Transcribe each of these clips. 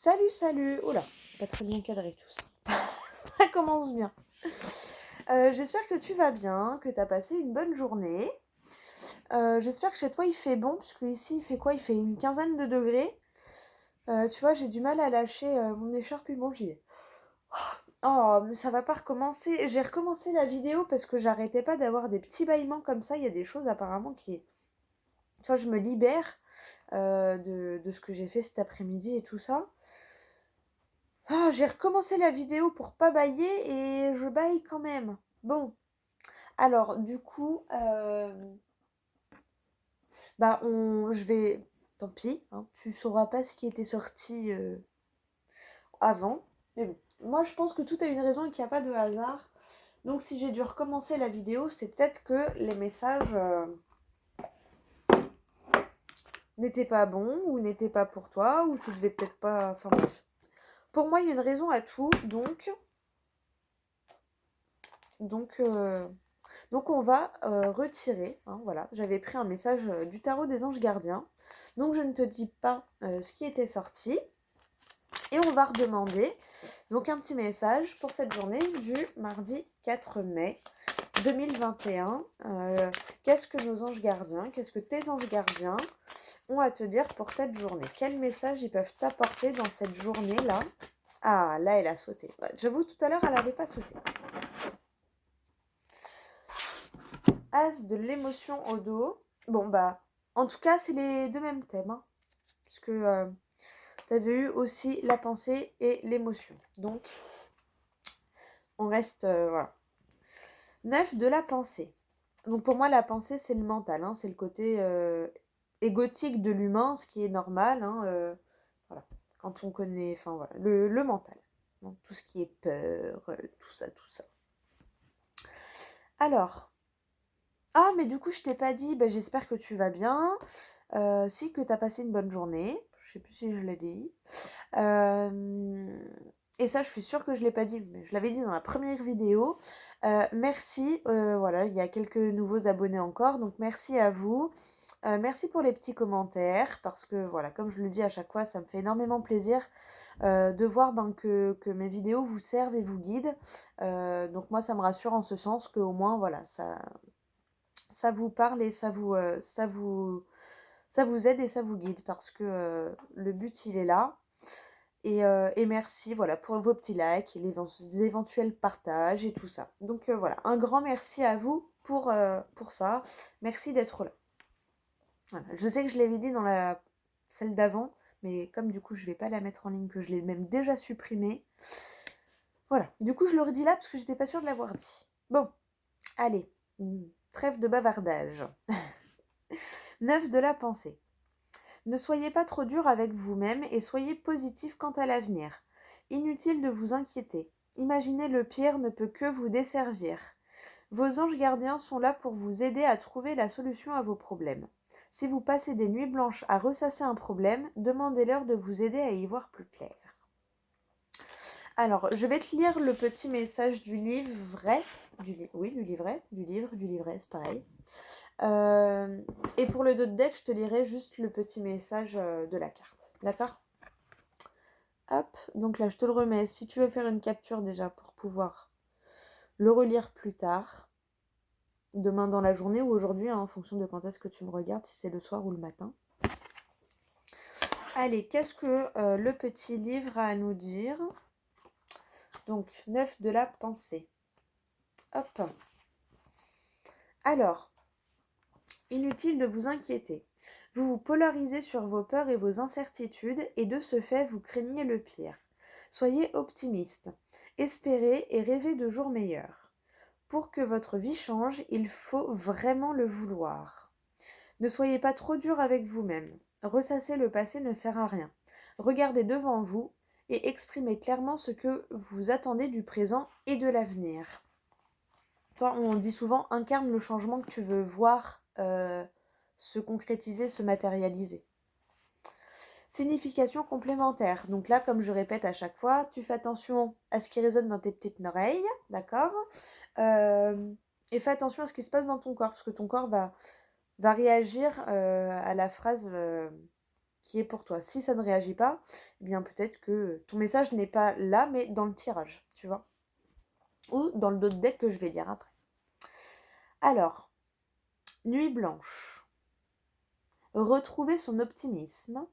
Salut, salut. Oh là, pas très bien cadré tout ça. Ça commence bien. J'espère que tu vas bien, que tu as passé une bonne journée. J'espère que chez toi il fait bon, puisque ici il fait quoi? Il fait une quinzaine de degrés. Tu vois, j'ai du mal à lâcher mon écharpe et mon gilet. Oh, mais ça va pas recommencer. J'ai recommencé la vidéo parce que j'arrêtais pas d'avoir des petits bâillements comme ça. Il y a des choses apparemment qui... Tu vois, je me libère de ce que j'ai fait cet après-midi et tout ça. Ah, j'ai recommencé la vidéo pour pas bâiller et je bâille quand même. Bon, alors du coup, je vais... Tant pis, hein, tu sauras pas ce qui était sorti avant. Mais bon, moi je pense que tout a une raison et qu'il n'y a pas de hasard. Donc si j'ai dû recommencer la vidéo, c'est peut-être que les messages n'étaient pas bons ou n'étaient pas pour toi ou tu devais peut-être pas... Enfin bref. Pour moi, il y a une raison à tout, donc, euh, Donc on va retirer, hein, voilà, j'avais pris un message du tarot des anges gardiens, donc je ne te dis pas ce qui était sorti, et on va redemander donc un petit message pour cette journée du mardi 4 mai 2021. Qu'est-ce que nos anges gardiens, qu'est-ce que tes anges gardiens ont à te dire pour cette journée? Quels messages ils peuvent t'apporter dans cette journée-là? Ah, là elle a sauté. Ouais, j'avoue, tout à l'heure elle n'avait pas sauté. As de l'émotion au dos. Bon, bah, en tout cas, c'est les deux mêmes thèmes. Hein, puisque tu avais eu aussi la pensée et l'émotion. Donc, on reste, voilà. 9 de la pensée. Donc, pour moi, la pensée, c'est le mental. Hein, c'est le côté égotique de l'humain, ce qui est normal. Hein, voilà. Quand on connaît, enfin, voilà, le mental. Donc, tout ce qui est peur, tout ça, tout ça. Alors... Ah, mais du coup, je t'ai pas dit, j'espère que tu vas bien, si que tu as passé une bonne journée, je sais plus si je l'ai dit. Et ça, je suis sûre que je l'ai pas dit, mais je l'avais dit dans la première vidéo. Merci, voilà, il y a quelques nouveaux abonnés encore, donc merci à vous. Merci pour les petits commentaires, parce que voilà, comme je le dis à chaque fois, ça me fait énormément plaisir de voir que mes vidéos vous servent et vous guident. Donc moi, ça me rassure en ce sens qu'au moins, voilà, ça vous parle et ça vous aide et ça vous guide parce que le but il est là et merci voilà pour vos petits likes et les éventuels partages et tout ça. Donc voilà, un grand merci à vous pour ça. Merci d'être là. Voilà. Je sais que je l'avais dit dans celle d'avant, mais comme du coup je vais pas la mettre en ligne, que je l'ai même déjà supprimée. Voilà, du coup je le redis là parce que j'étais pas sûre de l'avoir dit. Bon, allez, trêve de bavardage. 9 de la pensée. Ne soyez pas trop dur avec vous-même et soyez positif quant à l'avenir. Inutile de vous inquiéter. Imaginer le pire ne peut que vous desservir. Vos anges gardiens sont là pour vous aider à trouver la solution à vos problèmes. Si vous passez des nuits blanches à ressasser un problème, demandez-leur de vous aider à y voir plus clair. Alors, je vais te lire le petit message du livret. Du livret, c'est pareil. Et pour le dos de deck, je te lirai juste le petit message de la carte. D'accord? Hop, donc là, je te le remets. Si tu veux faire une capture déjà pour pouvoir le relire plus tard, demain dans la journée ou aujourd'hui, hein, en fonction de quand est-ce que tu me regardes, si c'est le soir ou le matin. Allez, qu'est-ce que le petit livre a à nous dire? Donc, 9 de la pensée. Hop. Alors, inutile de vous inquiéter. Vous vous polarisez sur vos peurs et vos incertitudes et de ce fait, vous craignez le pire. Soyez optimiste. Espérez et rêvez de jours meilleurs. Pour que votre vie change, il faut vraiment le vouloir. Ne soyez pas trop dur avec vous-même. Ressasser le passé ne sert à rien. Regardez devant vous et exprimez clairement ce que vous attendez du présent et de l'avenir. Toi, on dit souvent incarne le changement que tu veux voir se concrétiser, se matérialiser. Signification complémentaire. Donc là, comme je répète à chaque fois, tu fais attention à ce qui résonne dans tes petites oreilles, d'accord? Et fais attention à ce qui se passe dans ton corps, parce que ton corps va réagir à la phrase qui est pour toi. Si ça ne réagit pas, eh bien peut-être que ton message n'est pas là, mais dans le tirage, tu vois. Ou dans le d'autres deck que je vais lire après. Alors, nuit blanche. Retrouver son optimisme.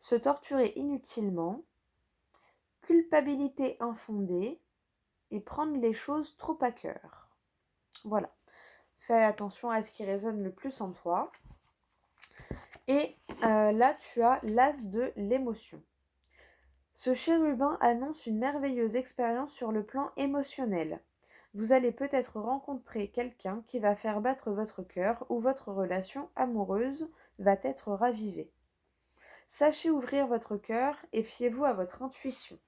Se torturer inutilement. Culpabilité infondée. Et prendre les choses trop à cœur. Voilà. Fais attention à ce qui résonne le plus en toi. Et là, tu as l'as de l'émotion. Ce chérubin annonce une merveilleuse expérience sur le plan émotionnel. Vous allez peut-être rencontrer quelqu'un qui va faire battre votre cœur ou votre relation amoureuse va être ravivée. Sachez ouvrir votre cœur et fiez-vous à votre intuition.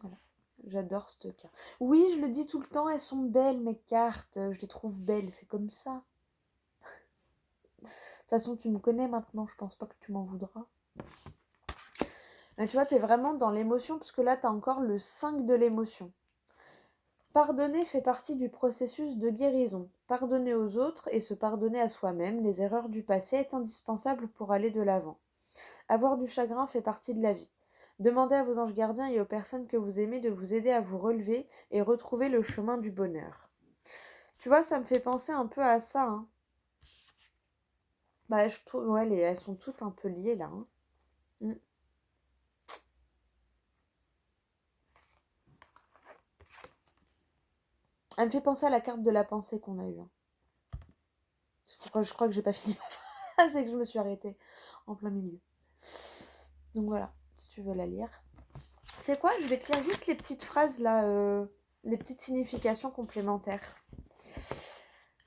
Voilà. J'adore cette carte. Oui, je le dis tout le temps, elles sont belles mes cartes. Je les trouve belles, c'est comme ça. De toute façon, tu me connais maintenant, je pense pas que tu m'en voudras. Mais tu vois, t'es vraiment dans l'émotion, parce que là, t'as encore le 5 de l'émotion. Pardonner fait partie du processus de guérison. Pardonner aux autres et se pardonner à soi-même les erreurs du passé est indispensable pour aller de l'avant. Avoir du chagrin fait partie de la vie. Demandez à vos anges gardiens et aux personnes que vous aimez de vous aider à vous relever et retrouver le chemin du bonheur. Tu vois, ça me fait penser un peu à ça, hein. Bah, je trouve, ouais, elles sont toutes un peu liées là, hein. Mm. Elle me fait penser à la carte de la pensée qu'on a eue, hein. Je crois que j'ai pas fini ma phrase et que je me suis arrêtée en plein milieu. Donc voilà, si tu veux la lire. C'est quoi? Je vais te lire juste les petites phrases là, les petites significations complémentaires.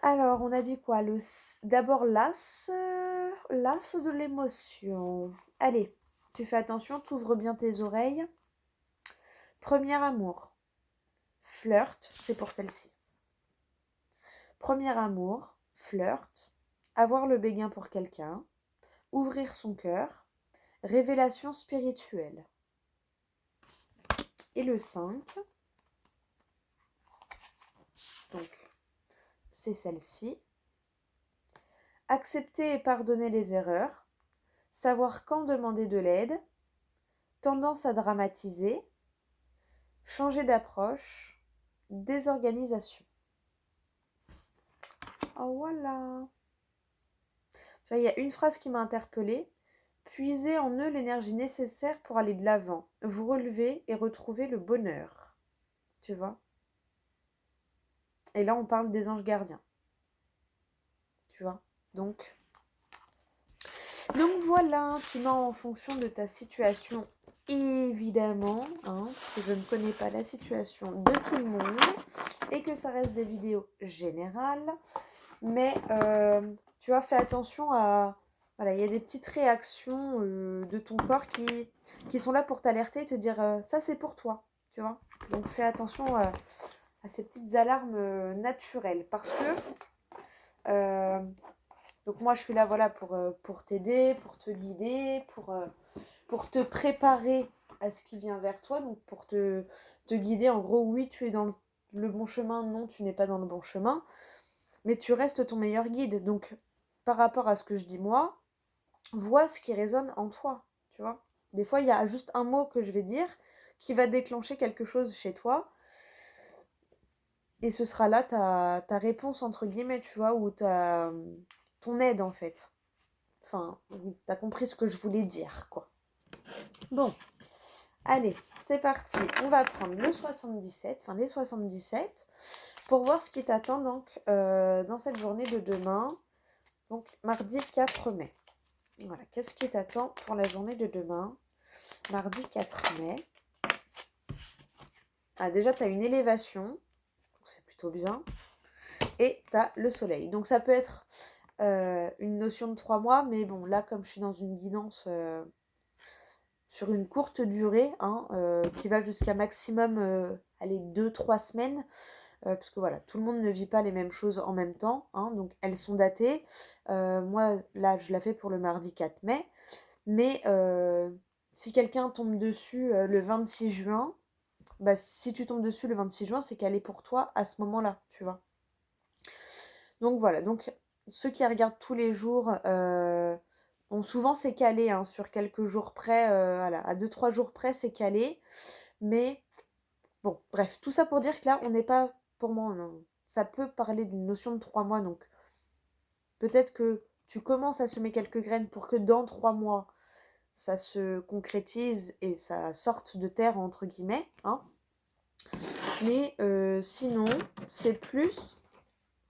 Alors, on a dit quoi? D'abord l'as de l'émotion. Allez, tu fais attention, t'ouvres bien tes oreilles. Premier amour. Flirt, c'est pour celle-ci. Premier amour, flirt, avoir le béguin pour quelqu'un, ouvrir son cœur, révélation spirituelle. Et le 5, donc c'est celle-ci. Accepter et pardonner les erreurs, savoir quand demander de l'aide, tendance à dramatiser, changer d'approche, désorganisation. Oh voilà. Tu vois, il y a une phrase qui m'a interpellée. Puisez en eux l'énergie nécessaire pour aller de l'avant, vous relever et retrouver le bonheur. Tu vois? Et là, on parle des anges gardiens. Tu vois? Donc voilà, tu mets en fonction de ta situation, évidemment, hein, parce que je ne connais pas la situation de tout le monde et que ça reste des vidéos générales. Mais tu vois, fais attention à... Voilà, il y a des petites réactions de ton corps qui sont là pour t'alerter et te dire ça c'est pour toi, tu vois. Donc fais attention à ces petites alarmes naturelles parce que donc moi je suis là voilà pour t'aider, pour te guider, pour te préparer à ce qui vient vers toi, donc pour te guider en gros, oui tu es dans le bon chemin, non tu n'es pas dans le bon chemin, mais tu restes ton meilleur guide. Donc par rapport à ce que je dis moi, vois ce qui résonne en toi, tu vois. Des fois, il y a juste un mot que je vais dire qui va déclencher quelque chose chez toi. Et ce sera là ta réponse, entre guillemets, tu vois, ou ton aide, en fait. Enfin, t'as compris ce que je voulais dire, quoi. Bon, allez, c'est parti. On va prendre le 77, enfin les 77, pour voir ce qui t'attend donc dans cette journée de demain. Donc, mardi 4 mai. Voilà, qu'est-ce qui t'attend pour la journée de demain, mardi 4 mai. Ah, déjà, tu as une élévation, c'est plutôt bien, et tu as le soleil. Donc, ça peut être une notion de 3 mois, mais bon, là, comme je suis dans une guidance sur une courte durée, hein, qui va jusqu'à maximum, 2-3 semaines, parce que voilà, tout le monde ne vit pas les mêmes choses en même temps, hein, donc elles sont datées. Moi, là, je la fais pour le mardi 4 mai, mais si quelqu'un tombe dessus le 26 juin, bah, si tu tombes dessus le 26 juin, c'est qu'elle est pour toi à ce moment-là, tu vois. Donc voilà, donc ceux qui regardent tous les jours, bon, souvent c'est calé, hein, sur quelques jours près, voilà, à 2-3 jours près, c'est calé. Mais bon, bref, tout ça pour dire que là, on n'est pas, pour moi, ça peut parler d'une notion de 3 mois, donc peut-être que tu commences à semer quelques graines pour que dans 3 mois, ça se concrétise et ça sorte de terre, entre guillemets, hein. Mais sinon, c'est plus...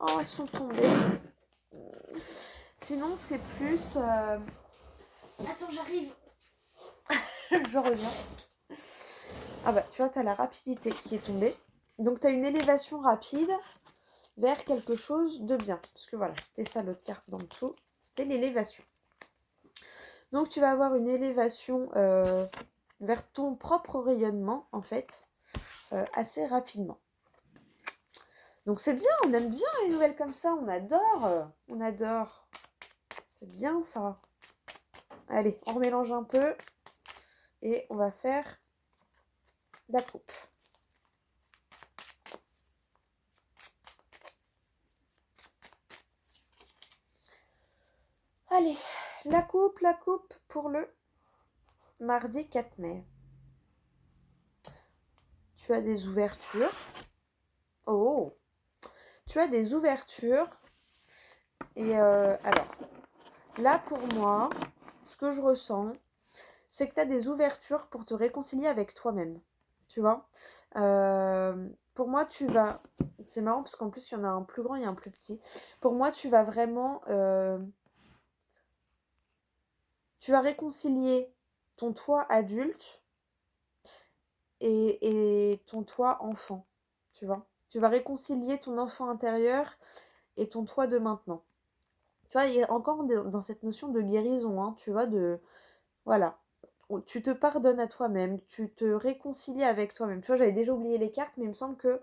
Oh, elles sont tombées. Sinon, c'est plus... Attends, j'arrive. Je reviens. Ah bah, tu vois, t'as la rapidité qui est tombée. Donc, t'as une élévation rapide vers quelque chose de bien. Parce que voilà, c'était ça l'autre carte d'en dessous. C'était l'élévation. Donc, tu vas avoir une élévation vers ton propre rayonnement, en fait, assez rapidement. Donc, c'est bien, on aime bien les nouvelles comme ça. On adore. On adore. C'est bien, ça. Allez, on remélange un peu. Et on va faire la coupe. Allez, la coupe pour le mardi 4 mai. Tu as des ouvertures. Oh, tu as des ouvertures. Et alors, là pour moi, ce que je ressens, c'est que tu as des ouvertures pour te réconcilier avec toi-même. Tu vois, pour moi, tu vas... C'est marrant parce qu'en plus, il y en a un plus grand et un plus petit. Pour moi, tu vas vraiment... tu vas réconcilier ton toi adulte et ton toi enfant, tu vois. Tu vas réconcilier ton enfant intérieur et ton toi de maintenant. Tu vois, il y a encore dans cette notion de guérison, hein, tu vois, de... Voilà. Tu te pardonnes à toi-même, tu te réconcilies avec toi-même. Tu vois, j'avais déjà oublié les cartes, mais il me semble que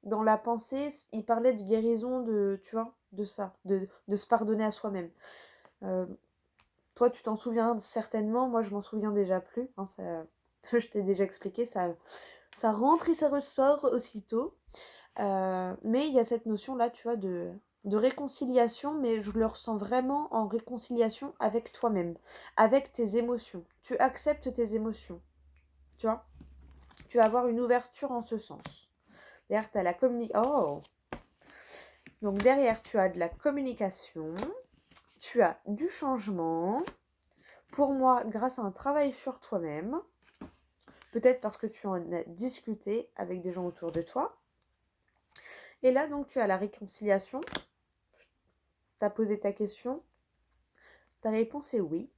dans la pensée, il parlait de guérison, de, tu vois, de ça, de se pardonner à soi-même. Toi, tu t'en souviens certainement, moi je m'en souviens déjà plus, hein, ça, je t'ai déjà expliqué, ça rentre et ça ressort aussitôt. Mais il y a cette notion-là, tu vois, de réconciliation, mais je le ressens vraiment en réconciliation avec toi-même, avec tes émotions. Tu acceptes tes émotions, tu vois. Tu vas avoir une ouverture en ce sens. Derrière, tu as la communication. Oh! Donc derrière, tu as de la communication, tu as du changement. Pour moi, grâce à un travail sur toi-même, peut-être parce que tu en as discuté avec des gens autour de toi. Et là, donc, tu as la réconciliation. Tu as posé ta question. Ta réponse est oui.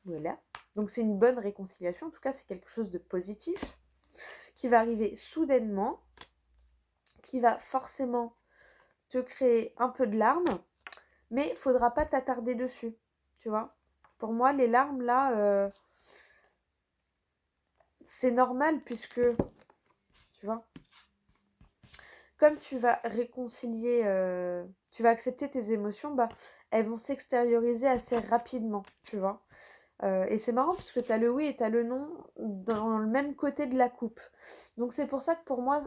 Voilà. Donc, c'est une bonne réconciliation. En tout cas, c'est quelque chose de positif qui va arriver soudainement, qui va forcément te créer un peu de larmes, mais il ne faudra pas t'attarder dessus. Tu vois ? Pour moi, les larmes, là, c'est normal puisque, tu vois, comme tu vas réconcilier, tu vas accepter tes émotions, bah, elles vont s'extérioriser assez rapidement, tu vois. Et c'est marrant parce que tu as le oui et tu as le non dans le même côté de la coupe. Donc c'est pour ça que pour moi,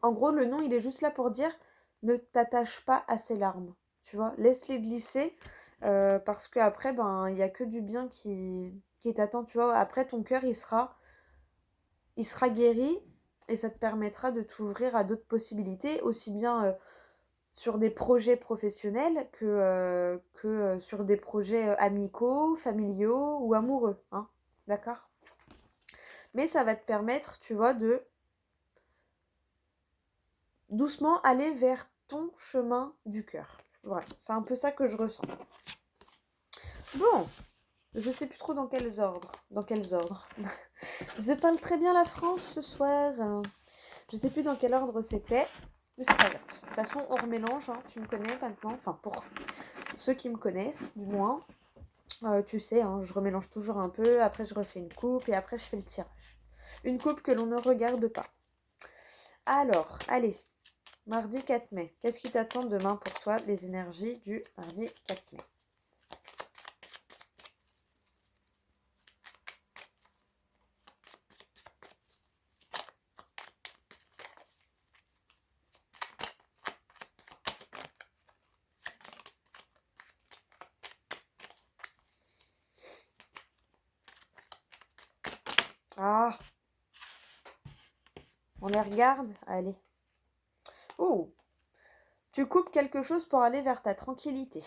en gros, le non, il est juste là pour dire ne t'attache pas à ces larmes, tu vois. Laisse-les glisser parce qu'après, ben, il n'y a que du bien qui t'attend, tu vois. Après, ton cœur, il sera guéri et ça te permettra de t'ouvrir à d'autres possibilités, aussi bien sur des projets professionnels que sur des projets amicaux, familiaux ou amoureux, hein, d'accord ? Mais ça va te permettre, tu vois, de doucement aller vers ton chemin du cœur. Voilà, c'est un peu ça que je ressens. Bon, je sais plus trop dans quels ordres. Je parle très bien la France ce soir. Je sais plus dans quel ordre c'était. Mais c'est pas grave. De toute façon, on remélange, hein, tu me connais maintenant. Enfin, pour ceux qui me connaissent, du moins. Tu sais, hein, je remélange toujours un peu. Après, je refais une coupe et après, je fais le tirage. Une coupe que l'on ne regarde pas. Alors, allez. Mardi 4 mai. Qu'est-ce qui t'attend demain pour toi, les énergies du mardi 4 mai? Ah, on les regarde? Allez. Oh, tu coupes quelque chose pour aller vers ta tranquillité.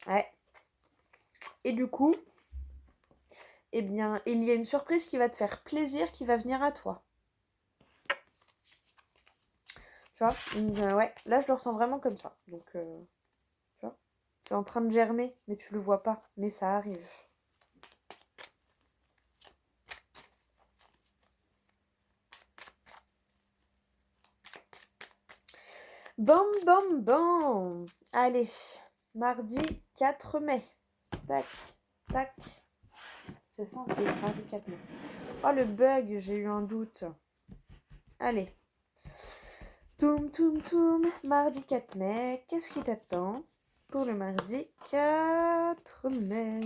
Ouais. Et du coup, eh bien, il y a une surprise qui va te faire plaisir, qui va venir à toi. Tu vois? Ouais, là, je le ressens vraiment comme ça. Donc, tu vois? C'est en train de germer, mais tu le vois pas. Mais ça arrive. Bam, bam, bam. Allez, mardi 4 mai. Tac, tac. C'est ça, oui, mardi 4 mai. Oh, le bug, j'ai eu un doute. Allez. Toum, toum, toum. Mardi 4 mai. Qu'est-ce qui t'attend pour le mardi 4 mai?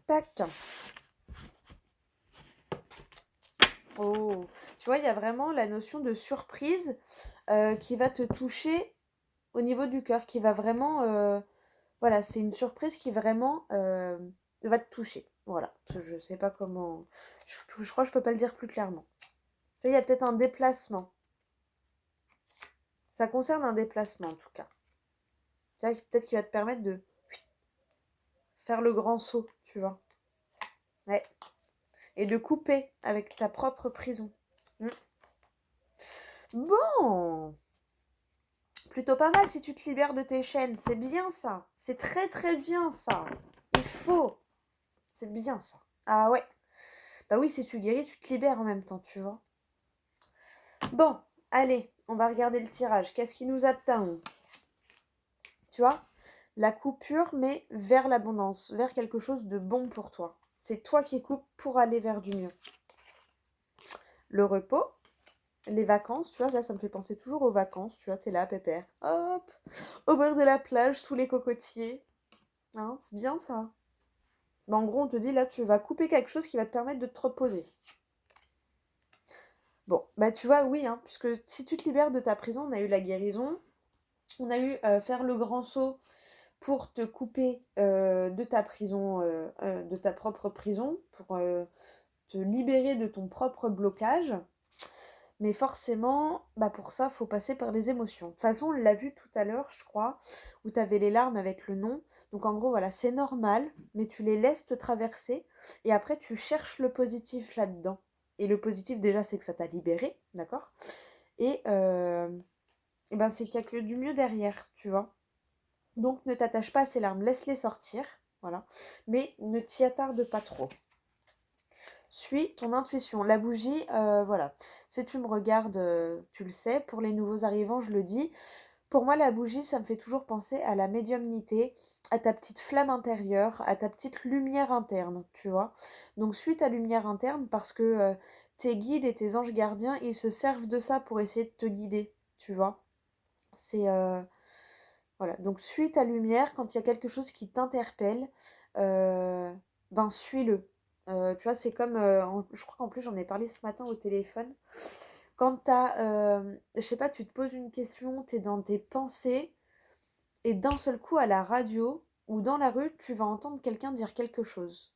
Tac. Oh, tu vois, il y a vraiment la notion de surprise qui va te toucher au niveau du cœur, qui va vraiment... voilà, c'est une surprise qui vraiment va te toucher. Voilà, je sais pas comment... Je crois que je peux pas le dire plus clairement. Tu vois, il y a peut-être un déplacement. Ça concerne un déplacement en tout cas. Tu vois, peut-être qu'il va te permettre de faire le grand saut, tu vois. Ouais. Et de couper avec ta propre prison. Bon, plutôt pas mal si tu te libères de tes chaînes. C'est bien ça. C'est très très bien ça. Il faut. C'est bien ça. Ah ouais. Bah oui, si tu guéris, tu te libères en même temps, tu vois. Bon, allez, on va regarder le tirage. Qu'est-ce qui nous attend? Tu vois, la coupure, mais vers l'abondance, vers quelque chose de bon pour toi. C'est toi qui coupes pour aller vers du mieux. Le repos, les vacances, tu vois, là, ça me fait penser toujours aux vacances. Tu vois, t'es là, pépère. Hop, au bord de la plage, sous les cocotiers. Hein, c'est bien ça. Bah, en gros, on te dit, là, tu vas couper quelque chose qui va te permettre de te reposer. Bon, bah tu vois, oui, hein, puisque si tu te libères de ta prison, on a eu la guérison, on a eu faire le grand saut pour te couper de ta prison, de ta propre prison, pour te libérer de ton propre blocage. Mais forcément, bah pour ça, faut passer par les émotions. De toute façon, on l'a vu tout à l'heure, je crois, où tu avais les larmes avec le nom. Donc en gros, voilà, c'est normal, mais tu les laisses te traverser. Et après, tu cherches le positif là-dedans. Et le positif, déjà, c'est que ça t'a libéré, d'accord? Et ben, c'est qu'il y a que du mieux derrière, tu vois. Donc ne t'attache pas à ces larmes, laisse-les sortir, voilà. Mais ne t'y attarde pas trop. Suis ton intuition. La bougie, voilà. Si tu me regardes, tu le sais. Pour les nouveaux arrivants, je le dis. Pour moi, la bougie, ça me fait toujours penser à la médiumnité, à ta petite flamme intérieure, à ta petite lumière interne, tu vois. Donc suis ta lumière interne parce que tes guides et tes anges gardiens, ils se servent de ça pour essayer de te guider, tu vois. C'est... voilà, donc suis ta lumière, quand il y a quelque chose qui t'interpelle, ben suis-le. Tu vois, c'est comme, je crois qu'en plus j'en ai parlé ce matin au téléphone, quand je sais pas, tu te poses une question, t'es dans tes pensées, et d'un seul coup à la radio ou dans la rue, tu vas entendre quelqu'un dire quelque chose.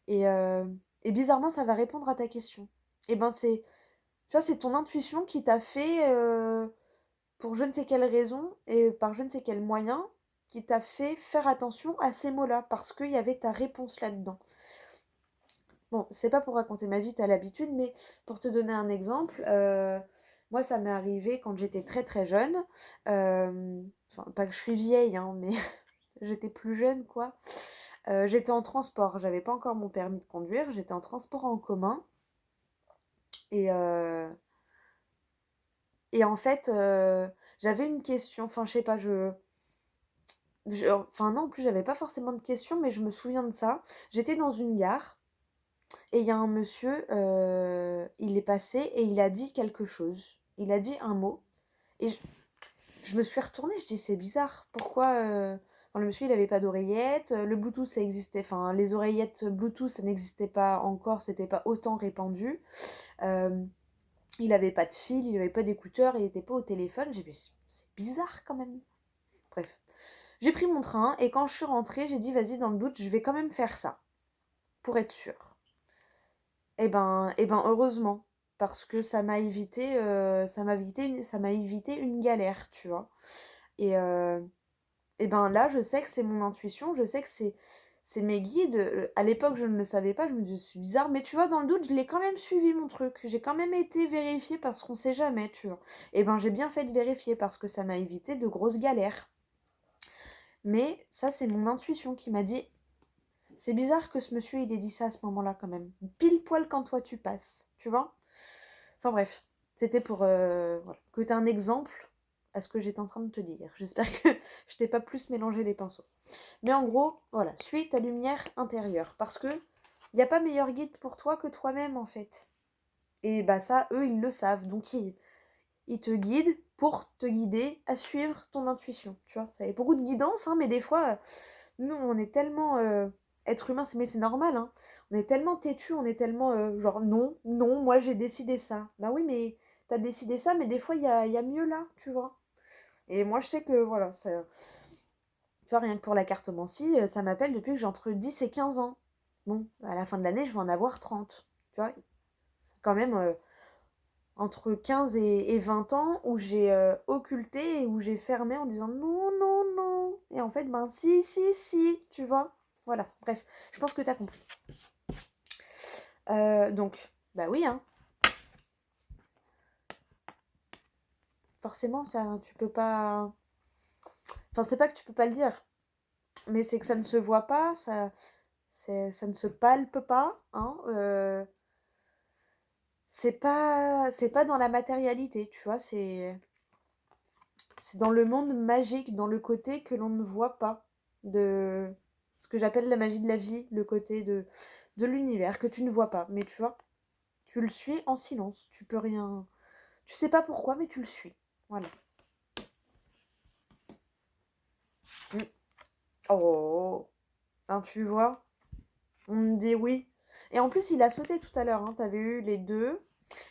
Et, euh, et bizarrement, ça va répondre à ta question. Et ben tu vois, c'est ton intuition qui t'a fait... pour je ne sais quelle raison et par je ne sais quel moyen qui t'a fait faire attention à ces mots-là parce qu'il y avait ta réponse là-dedans. Bon, c'est pas pour raconter ma vie, t'as l'habitude, mais pour te donner un exemple, moi ça m'est arrivé quand j'étais très très jeune, enfin pas que je suis vieille, hein, mais j'étais plus jeune quoi. J'étais en transport, j'avais pas encore mon permis de conduire, j'étais en transport en commun et, euh, et en fait j'avais une question, enfin je sais pas, enfin non, en plus j'avais pas forcément de questions, mais je me souviens de ça. J'étais dans une gare et il y a un monsieur, il est passé et il a dit quelque chose. Il a dit un mot et je me suis retournée, je dis c'est bizarre, pourquoi enfin, le monsieur il avait pas d'oreillette, le Bluetooth ça existait, enfin les oreillettes Bluetooth ça n'existait pas encore, c'était pas autant répandu. Euh, Il avait pas de fil, il avait pas d'écouteurs, il était pas au téléphone. J'ai dit, c'est bizarre quand même. Bref. J'ai pris mon train et quand je suis rentrée, j'ai dit, vas-y, dans le doute, je vais quand même faire ça. Pour être sûre. Heureusement. Parce que ça m'a évité une galère, tu vois. Et, là, je sais que c'est mon intuition, je sais que c'est mes guides. À l'époque, je ne le savais pas, je me disais, c'est bizarre, mais tu vois, dans le doute, je l'ai quand même suivi mon truc. J'ai quand même été vérifier parce qu'on sait jamais, tu vois. J'ai bien fait de vérifier parce que ça m'a évité de grosses galères. Mais ça, c'est mon intuition qui m'a dit, c'est bizarre que ce monsieur, il ait dit ça à ce moment-là quand même. Pile poil quand toi tu passes, tu vois. Enfin bref, c'était pour voilà, que tu aies un exemple à ce que j'étais en train de te dire. J'espère que je t'ai pas plus mélangé les pinceaux. Mais en gros, voilà, suis ta lumière intérieure. Parce que il n'y a pas meilleur guide pour toi que toi-même, en fait. Et ça, eux, ils le savent. Donc, ils te guident pour te guider à suivre ton intuition. Tu vois, ça y a beaucoup de guidance, hein, mais des fois, nous, on est tellement... être humain, mais c'est normal, hein. On est tellement têtu, on est tellement genre non, non, moi j'ai décidé ça. Bah oui, mais t'as décidé ça, mais des fois il y a mieux là, tu vois. Et moi je sais que voilà, ça, tu vois, rien que pour la cartomancie, ça m'appelle depuis que j'ai entre 10 et 15 ans. Bon, à la fin de l'année, je vais en avoir 30. Tu vois, quand même entre 15 et 20 ans où j'ai occulté et où j'ai fermé en disant non, non, non. Et en fait, si, si, si, tu vois. Voilà, bref, je pense que t'as compris. Donc, bah oui, hein. Forcément, ça, tu peux pas... Enfin, c'est pas que tu peux pas le dire, mais c'est que ça ne se voit pas, ça ne se palpe pas, hein. C'est pas dans la matérialité, tu vois, c'est dans le monde magique, dans le côté que l'on ne voit pas, de ce que j'appelle la magie de la vie, le côté de l'univers que tu ne vois pas, mais tu vois, tu le suis en silence, tu peux rien, tu sais pas pourquoi, mais tu le suis, voilà. Mm. Oh, hein, tu vois, on me dit oui. Et en plus, il a sauté tout à l'heure, hein, t'avais eu les deux,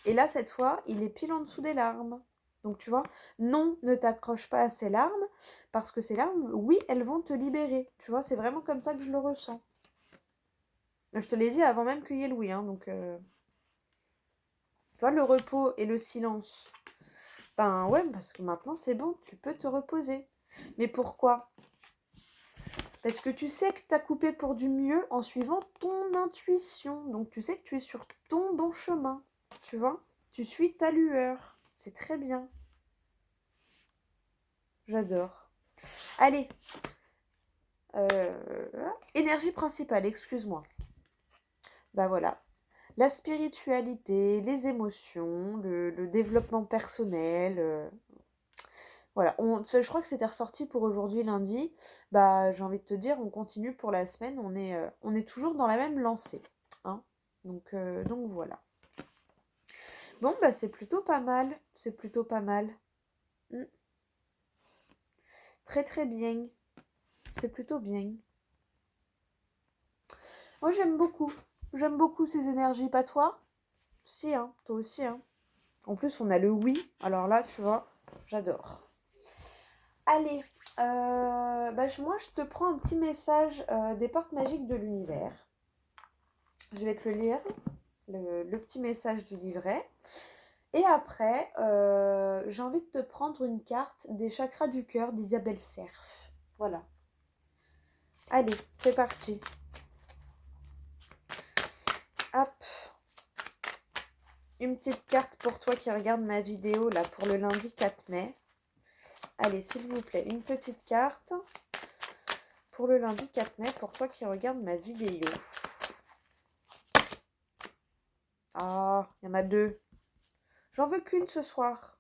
et là, cette fois, il est pile en dessous des larmes. Donc tu vois, non, ne t'accroche pas à ces larmes, parce que ces larmes, oui, elles vont te libérer. Tu vois, c'est vraiment comme ça que je le ressens. Je te l'ai dit avant même qu'il y ait Louis, hein, donc... Tu vois, le repos et le silence. Ben ouais, parce que maintenant c'est bon, tu peux te reposer. Mais pourquoi? Parce que tu sais que tu as coupé pour du mieux en suivant ton intuition. Donc tu sais que tu es sur ton bon chemin. Tu vois? Tu suis ta lueur. C'est très bien. J'adore. Allez. Énergie principale, excuse-moi. Bah voilà. La spiritualité, les émotions, le développement personnel. Voilà, je crois que c'était ressorti pour aujourd'hui lundi. Bah, j'ai envie de te dire, on continue pour la semaine. On est toujours dans la même lancée, hein. Donc voilà. Bon, bah c'est plutôt pas mal. C'est plutôt pas mal. Mm. Très très bien. C'est plutôt bien. Moi j'aime beaucoup. J'aime beaucoup ces énergies, pas toi? Si, hein, toi aussi, hein. En plus, on a le oui. Alors là, tu vois, j'adore. Allez, moi je te prends un petit message des portes magiques de l'univers. Je vais te le lire, le petit message du livret. Et après, j'ai envie de te prendre une carte des chakras du cœur d'Isabelle Cerf. Voilà. Allez, c'est parti. Hop. Une petite carte pour toi qui regarde ma vidéo là pour le lundi 4 mai. Allez, s'il vous plaît, une petite carte pour le lundi 4 mai pour toi qui regarde ma vidéo. Ah, il y en a deux. J'en veux qu'une ce soir.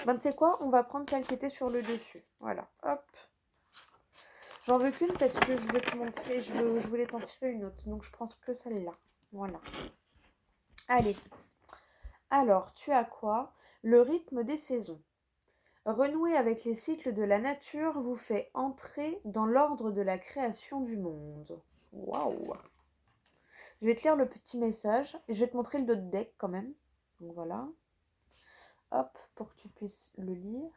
Ben, tu sais quoi? On va prendre celle qui était sur le dessus. Voilà, hop. J'en veux qu'une parce que je vais te montrer, je voulais t'en tirer une autre. Donc, je prends que celle-là. Voilà. Allez. Alors, tu as quoi? Le rythme des saisons. Renouer avec les cycles de la nature vous fait entrer dans l'ordre de la création du monde. Waouh! Je vais te lire le petit message et je vais te montrer le dos de deck quand même. Donc voilà. hop, pour que tu puisses le lire.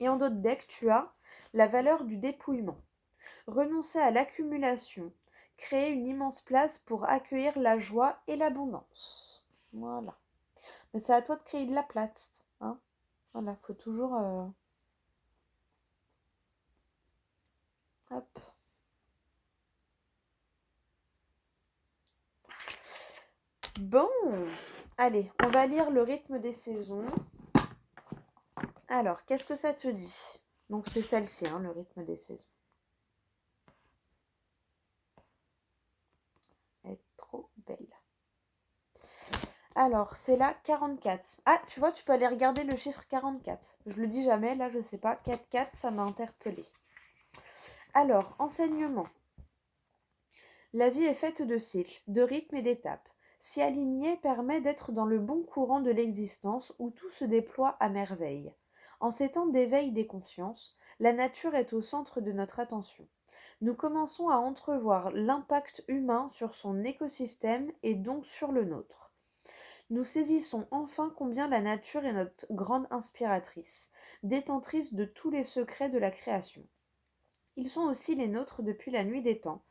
Et en dos de deck, tu as la valeur du dépouillement. Renoncer à l'accumulation, créer une immense place pour accueillir la joie et l'abondance. Voilà. Mais c'est à toi de créer de la place. Hein, voilà, faut toujours... Hop. Bon, allez, on va lire le rythme des saisons. Alors, qu'est-ce que ça te dit? Donc c'est celle-ci, hein, le rythme des saisons. Elle est trop belle. Alors, c'est la 44. Ah, tu vois, tu peux aller regarder le chiffre 44. Je le dis jamais, là, je sais pas. 4-4, ça m'a interpellée. Alors, enseignement. La vie est faite de cycles, de rythmes et d'étapes. S'y aligner permet d'être dans le bon courant de l'existence où tout se déploie à merveille. En ces temps d'éveil des consciences, la nature est au centre de notre attention. Nous commençons à entrevoir l'impact humain sur son écosystème et donc sur le nôtre. Nous saisissons enfin combien la nature est notre grande inspiratrice, détentrice de tous les secrets de la création. Ils sont aussi les nôtres depuis la nuit des temps,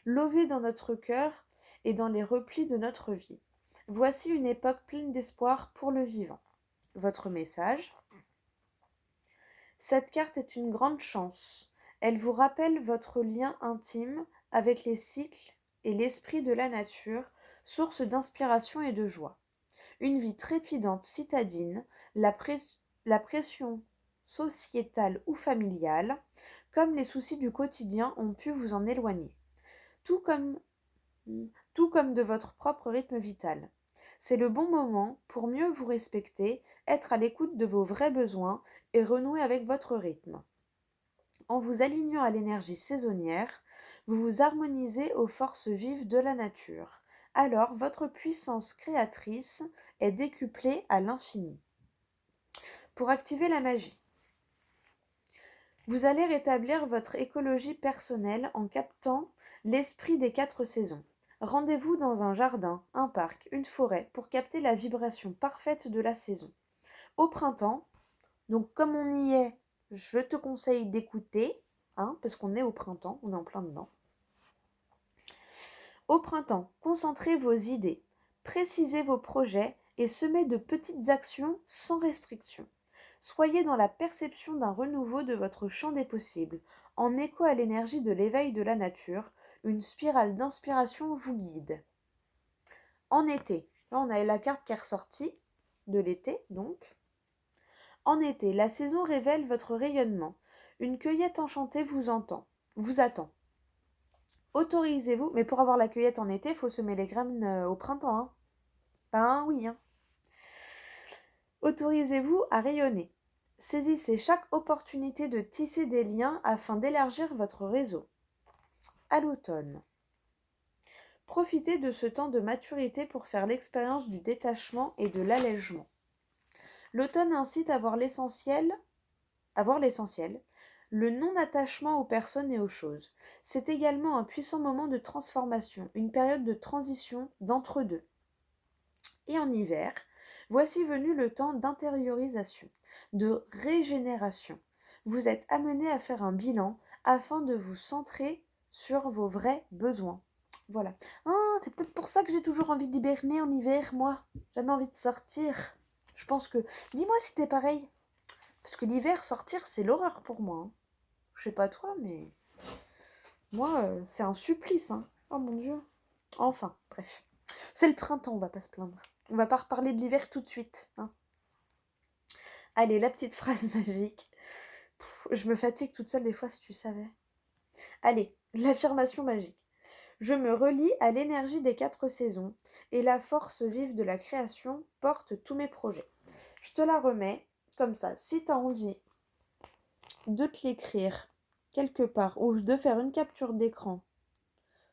lovés dans notre cœur et dans les replis de notre vie. Voici une époque pleine d'espoir pour le vivant. Votre message. Cette carte est une grande chance. Elle vous rappelle votre lien intime avec les cycles et l'esprit de la nature, source d'inspiration et de joie. Une vie trépidante citadine, la pression sociétale ou familiale, comme les soucis du quotidien ont pu vous en éloigner, tout comme de votre propre rythme vital. C'est le bon moment pour mieux vous respecter, être à l'écoute de vos vrais besoins et renouer avec votre rythme. En vous alignant à l'énergie saisonnière, vous vous harmonisez aux forces vives de la nature. Alors votre puissance créatrice est décuplée à l'infini. Pour activer la magie, vous allez rétablir votre écologie personnelle en captant l'esprit des 4 saisons. Rendez-vous dans un jardin, un parc, une forêt pour capter la vibration parfaite de la saison. Au printemps, donc comme on y est, je te conseille d'écouter, parce qu'on est au printemps, on est en plein dedans. Au printemps, concentrez vos idées, précisez vos projets et semez de petites actions sans restriction. Soyez dans la perception d'un renouveau de votre champ des possibles, en écho à l'énergie de l'éveil de la nature, une spirale d'inspiration vous guide. En été, là on a la carte qui est ressortie de l'été donc. En été, la saison révèle votre rayonnement. Une cueillette enchantée vous attend. Autorisez-vous, mais pour avoir la cueillette en été, il faut semer les graines au printemps. Ben oui. Autorisez-vous à rayonner. Saisissez chaque opportunité de tisser des liens afin d'élargir votre réseau. À l'automne. Profitez de ce temps de maturité pour faire l'expérience du détachement et de l'allègement. L'automne incite à voir l'essentiel, le non-attachement aux personnes et aux choses. C'est également un puissant moment de transformation, une période de transition d'entre-deux. Et en hiver, voici venu le temps d'intériorisation, de régénération. Vous êtes amené à faire un bilan afin de vous centrer sur vos vrais besoins. Voilà. C'est peut-être pour ça que j'ai toujours envie d'hiberner en hiver, moi. Jamais envie de sortir. Je pense que... Dis-moi si t'es pareil. Parce que l'hiver, sortir, c'est l'horreur pour moi. Je sais pas toi, mais... Moi, c'est un supplice. Oh mon Dieu. Enfin, bref. C'est le printemps, on va pas se plaindre. On va pas reparler de l'hiver tout de suite. Allez, la petite phrase magique. Je me fatigue toute seule des fois, si tu savais. Allez, l'affirmation magique. Je me relie à l'énergie des 4 saisons et la force vive de la création porte tous mes projets. Je te la remets comme ça. Si tu as envie de te l'écrire quelque part ou de faire une capture d'écran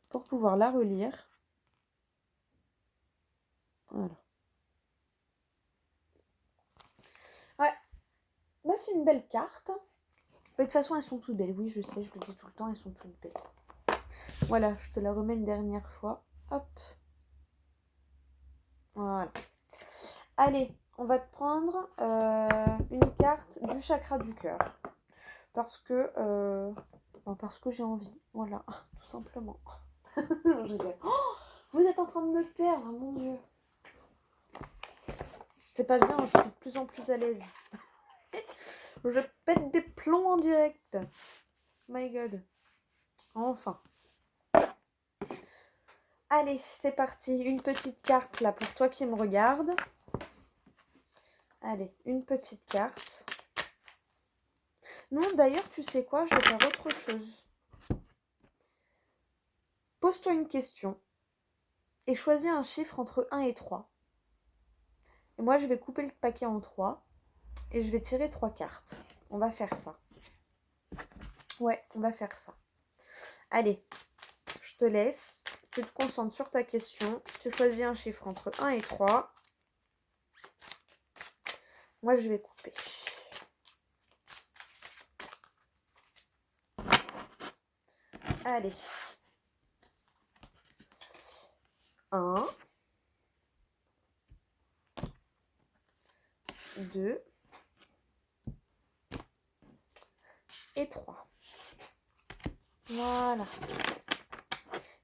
pour pouvoir la relire. Voilà. Ouais, bah, c'est une belle carte. De toute façon, elles sont toutes belles. Oui, je sais, je le dis tout le temps, elles sont toutes belles. Voilà, je te la remets une dernière fois. Hop. Voilà. Allez, on va te prendre une carte du chakra du cœur. Parce que j'ai envie. Voilà, tout simplement. Je rigole. Oh, vous êtes en train de me perdre, mon Dieu. C'est pas bien, je suis de plus en plus à l'aise. Je pète des plombs en direct. My God. Enfin. Allez, c'est parti. Une petite carte là pour toi qui me regarde. Allez, une petite carte. Non, d'ailleurs, tu sais quoi? Je vais faire autre chose. Pose-toi une question et choisis un chiffre entre 1 et 3. Et moi, je vais couper le paquet en 3 et je vais tirer 3 cartes. On va faire ça. Ouais, on va faire ça. Allez, je te laisse. Tu te concentres sur ta question. Tu choisis un chiffre entre 1 et 3. Moi, je vais couper. Allez. 1, 2 et 3. Voilà.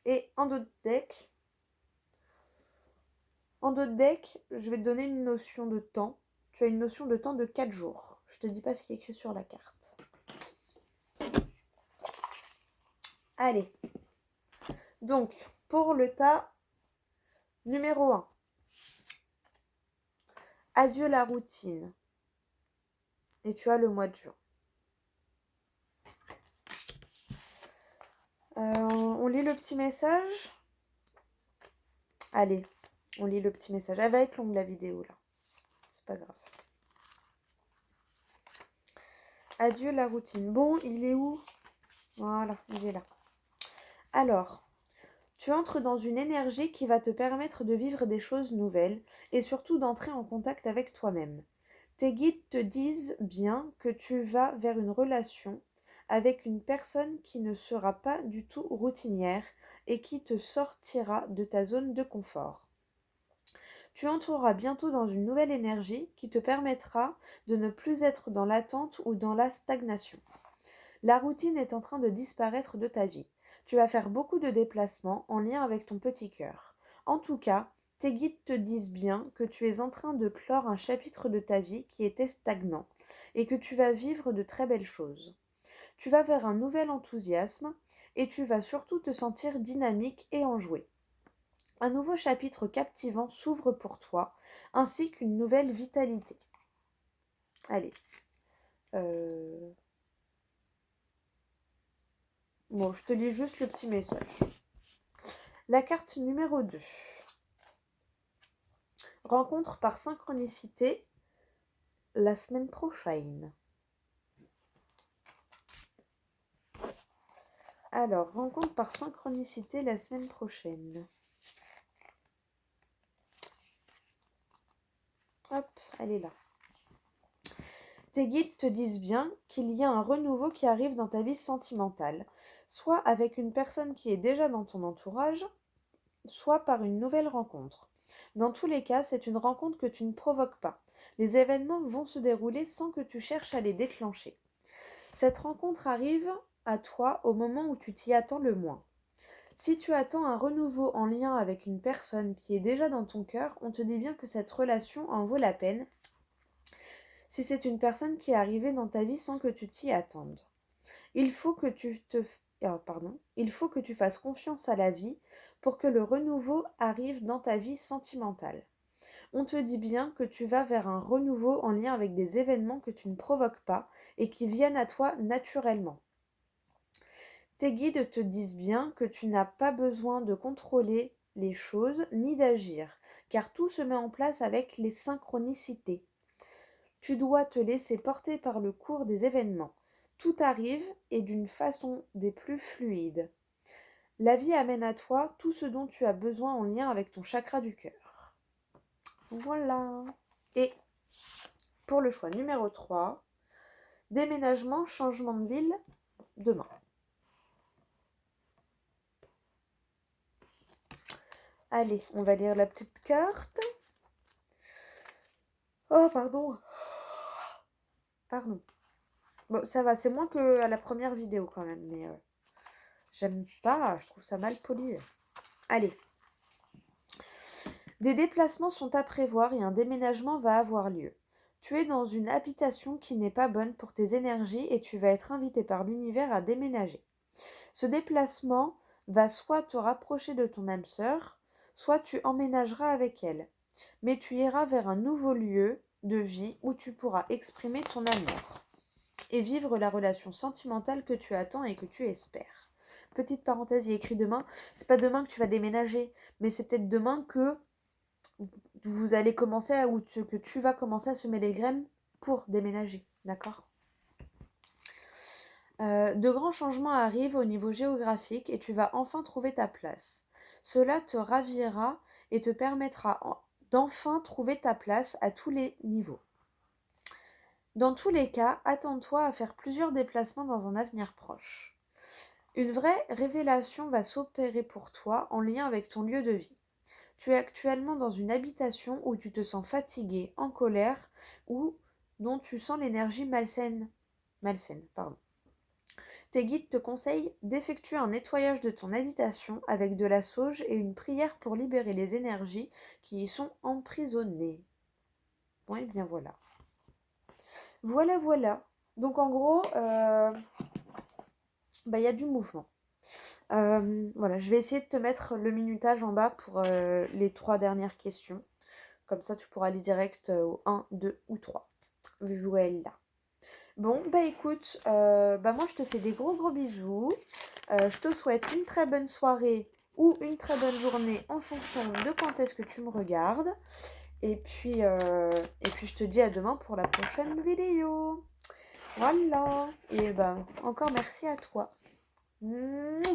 Et en dos de deck, je vais te donner une notion de temps. Tu as une notion de temps de 4 jours. Je te dis pas ce qui est écrit sur la carte. Allez. Donc, pour le tas numéro 1. Adieu la routine. Et tu as le mois de juin. On lit le petit message. Allez, on lit le petit message. Elle va être longue la vidéo là. C'est pas grave. Adieu la routine. Bon, il est où? Voilà, il est là. Alors, tu entres dans une énergie qui va te permettre de vivre des choses nouvelles et surtout d'entrer en contact avec toi-même. Tes guides te disent bien que tu vas vers une relation avec une personne qui ne sera pas du tout routinière et qui te sortira de ta zone de confort. Tu entreras bientôt dans une nouvelle énergie qui te permettra de ne plus être dans l'attente ou dans la stagnation. La routine est en train de disparaître de ta vie. Tu vas faire beaucoup de déplacements en lien avec ton petit cœur. En tout cas, tes guides te disent bien que tu es en train de clore un chapitre de ta vie qui était stagnant et que tu vas vivre de très belles choses. Tu vas vers un nouvel enthousiasme et tu vas surtout te sentir dynamique et enjoué. Un nouveau chapitre captivant s'ouvre pour toi, ainsi qu'une nouvelle vitalité. Allez. Bon, je te lis juste le petit message. La carte numéro 2. Rencontre par synchronicité la semaine prochaine. Alors, rencontre par synchronicité la semaine prochaine. Hop, elle est là. Tes guides te disent bien qu'il y a un renouveau qui arrive dans ta vie sentimentale, soit avec une personne qui est déjà dans ton entourage, soit par une nouvelle rencontre. Dans tous les cas, c'est une rencontre que tu ne provoques pas. Les événements vont se dérouler sans que tu cherches à les déclencher. Cette rencontre arrive à toi au moment où tu t'y attends le moins. Si tu attends un renouveau en lien avec une personne qui est déjà dans ton cœur, on te dit bien que cette relation en vaut la peine si c'est une personne qui est arrivée dans ta vie sans que tu t'y attendes. Il faut que tu fasses confiance à la vie pour que le renouveau arrive dans ta vie sentimentale. On te dit bien que tu vas vers un renouveau en lien avec des événements que tu ne provoques pas et qui viennent à toi naturellement. Tes guides te disent bien que tu n'as pas besoin de contrôler les choses ni d'agir, car tout se met en place avec les synchronicités. Tu dois te laisser porter par le cours des événements. Tout arrive et d'une façon des plus fluides. La vie amène à toi tout ce dont tu as besoin en lien avec ton chakra du cœur. Voilà. Et pour le choix numéro 3, déménagement, changement de ville, demain. Allez, on va lire la petite carte. Oh, pardon. Pardon. Bon, ça va, c'est moins que à la première vidéo quand même, mais j'aime pas, je trouve ça mal poli. Allez. Des déplacements sont à prévoir et un déménagement va avoir lieu. Tu es dans une habitation qui n'est pas bonne pour tes énergies et tu vas être invité par l'univers à déménager. Ce déplacement va soit te rapprocher de ton âme sœur, soit tu emménageras avec elle. Mais tu iras vers un nouveau lieu de vie où tu pourras exprimer ton amour et vivre la relation sentimentale que tu attends et que tu espères. Petite parenthèse, il y a écrit demain. C'est pas demain que tu vas déménager, mais c'est peut-être demain que vous allez commencer que tu vas commencer à semer les graines pour déménager, d'accord? De grands changements arrivent au niveau géographique et tu vas enfin trouver ta place. Cela te ravira et te permettra d'enfin trouver ta place à tous les niveaux. Dans tous les cas, attends-toi à faire plusieurs déplacements dans un avenir proche. Une vraie révélation va s'opérer pour toi en lien avec ton lieu de vie. Tu es actuellement dans une habitation où tu te sens fatigué, en colère ou dont tu sens l'énergie malsaine. Malsaine, pardon. Tes guides te conseillent d'effectuer un nettoyage de ton habitation avec de la sauge et une prière pour libérer les énergies qui y sont emprisonnées. Bon, et bien voilà. Voilà. Donc en gros, y a du mouvement. Voilà, je vais essayer de te mettre le minutage en bas pour les 3 dernières questions. Comme ça, tu pourras aller direct au 1, 2 ou 3. Voilà. Bon, écoute, moi je te fais des gros bisous. Je te souhaite une très bonne soirée ou une très bonne journée en fonction de quand est-ce que tu me regardes. Et puis je te dis à demain pour la prochaine vidéo. Voilà. Et encore merci à toi. Mouah.